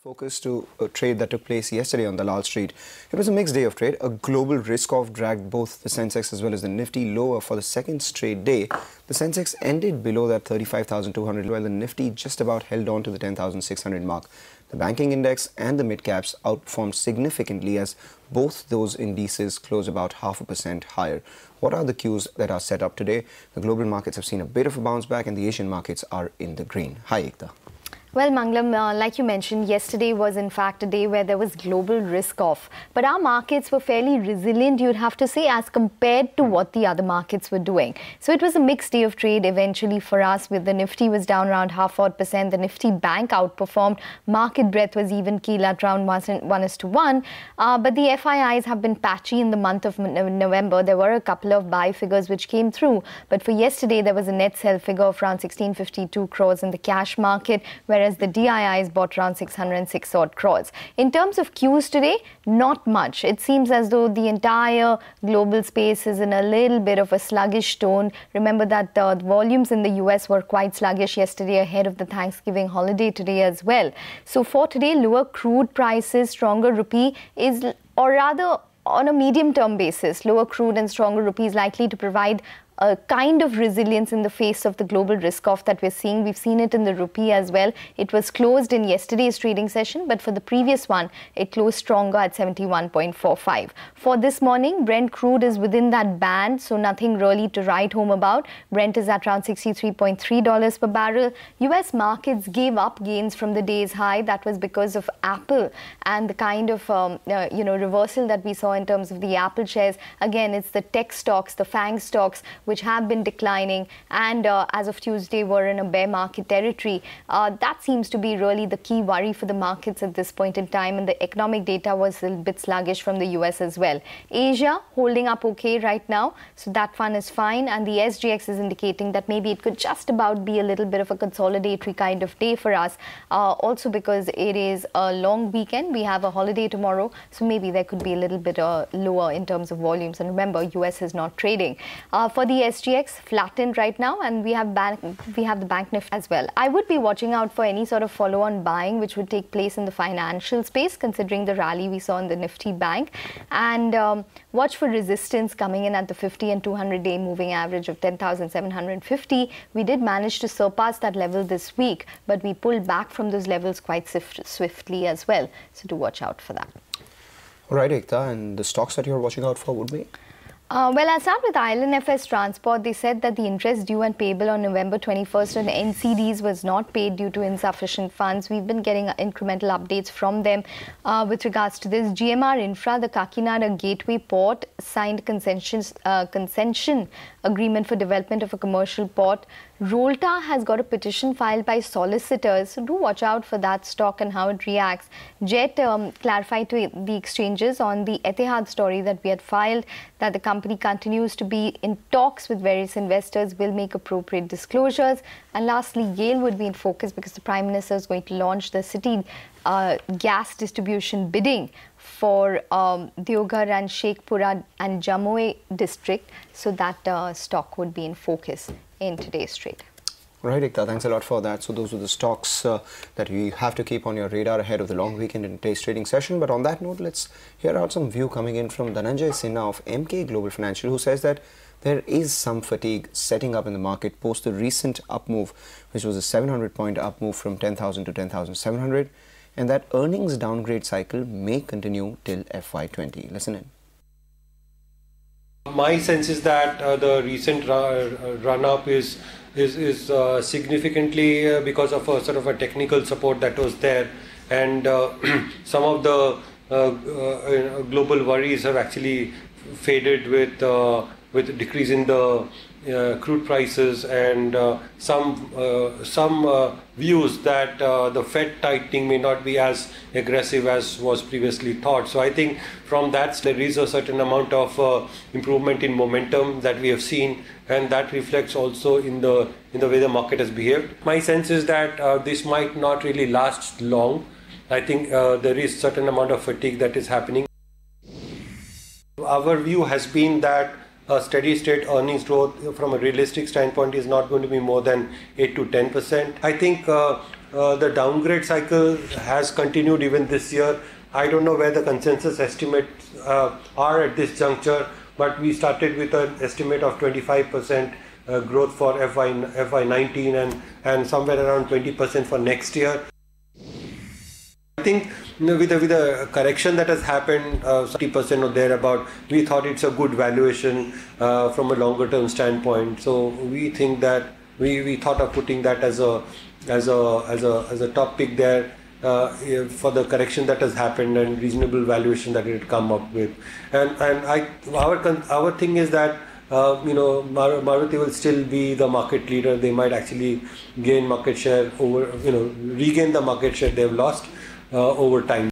Focus to a trade that took place yesterday on Dalal Street. It was a mixed day of trade. A global risk-off dragged both the Sensex as well as the Nifty lower for the second straight day. The Sensex ended below that 35,200, while the Nifty just about held on to the 10,600 mark. The banking index and the mid-caps outperformed significantly as both those indices closed about 0.5% higher. What are the cues that are set up today? The global markets have seen a bit of a bounce back and the Asian markets are in the green. Hi, Ekta. Well, Mangalam, like you mentioned, yesterday was in fact a day where there was global risk-off. But our markets were fairly resilient, you'd have to say, as compared to what the other markets were doing. So it was a mixed day of trade eventually for us, with the Nifty was down around 0.5%. The Nifty Bank outperformed. Market breadth was even keel at around 1:1. But the FIIs have been patchy in the month of November. There were a couple of buy figures which came through. But for yesterday, there was a net sell figure of around 1652 crores in the cash market, whereas the DIIs bought around 606 odd crores. In terms of cues today, not much. It seems as though the entire global space is in a little bit of a sluggish tone. Remember that the volumes in the US were quite sluggish yesterday ahead of the Thanksgiving holiday today as well. So for today, lower crude prices, stronger rupee is, or rather on a medium-term basis, lower crude and stronger rupee is likely to provide a kind of resilience in the face of the global risk-off that we're seeing. We've seen it in the rupee as well. It was closed in yesterday's trading session, but for the previous one, it closed stronger at 71.45. For this morning, Brent crude is within that band, so nothing really to write home about. Brent is at around $63.3 per barrel. US markets gave up gains from the day's high. That was because of Apple and the kind of reversal that we saw in terms of the Apple shares. Again, it's the tech stocks, the FANG stocks, which have been declining and as of Tuesday were in a bear market territory. That seems to be really the key worry for the markets at this point in time, and the economic data was a little bit sluggish from the US as well. Asia holding up okay right now, so that one is fine, and the SGX is indicating that maybe it could just about be a little bit of a consolidatory kind of day for us, also because it is a long weekend. We have a holiday tomorrow, so maybe there could be a little bit lower in terms of volumes, and remember, US is not trading. For the SGX flattened right now, and we have the bank Nifty as well. I would be watching out for any sort of follow-on buying which would take place in the financial space, considering the rally we saw in the Nifty Bank, and watch for resistance coming in at the 50 and 200-day moving average of 10,750. We did manage to surpass that level this week, but we pulled back from those levels quite swiftly as well, so do watch out for that. All right, Ekta, and the stocks that you're watching out for would be? Well, I'll start with IL&FS Transport. They said that the interest due and payable on November 21st on NCDs was not paid due to insufficient funds. We've been getting incremental updates from them with regards to this. GMR Infra, the Kakinada Gateway Port, signed concession agreement for development of a commercial port. Rolta has got a petition filed by solicitors, so do watch out for that stock and how it reacts. Jet clarified to the exchanges on the Etihad story that we had filed, that the company continues to be in talks with various investors, will make appropriate disclosures. And lastly, Yale would be in focus because the Prime Minister is going to launch the city gas distribution bidding for Deoghar and Sheikhpura and Jammu district, so that stock would be in focus in today's trade. Right, Ekta, thanks a lot for that. So those are the stocks that you have to keep on your radar ahead of the long weekend in today's trading session. But on that note, let's hear out some view coming in from Dhananjay Sinha of MK Global Financial, who says that there is some fatigue setting up in the market post the recent up move, which was a 700-point up move from 10,000 to 10,700, and that earnings downgrade cycle may continue till FY20. Listen in. My sense is that the recent run-up is significantly because of a sort of a technical support that was there, and some of the global worries have actually faded with decrease in the crude prices and some views that the Fed tightening may not be as aggressive as was previously thought. So I think from that there is a certain amount of improvement in momentum that we have seen, and that reflects also in the way the market has behaved. My sense is that this might not really last long. I think there is certain amount of fatigue that is happening. Our view has been that steady state earnings growth from a realistic standpoint is not going to be more than 8 to 10%. I think the downgrade cycle has continued even this year. I don't know where the consensus estimates are at this juncture, but we started with an estimate of 25% growth for FY19 and somewhere around 20% for next year. I think with the correction that has happened, 30% or thereabout, we thought it's a good valuation from a longer term standpoint. So we think that we thought of putting that as a top pick there for the correction that has happened and reasonable valuation that it had come up with. And our thing is that Maruti will still be the market leader. They might actually gain market share regain the market share they've lost over time.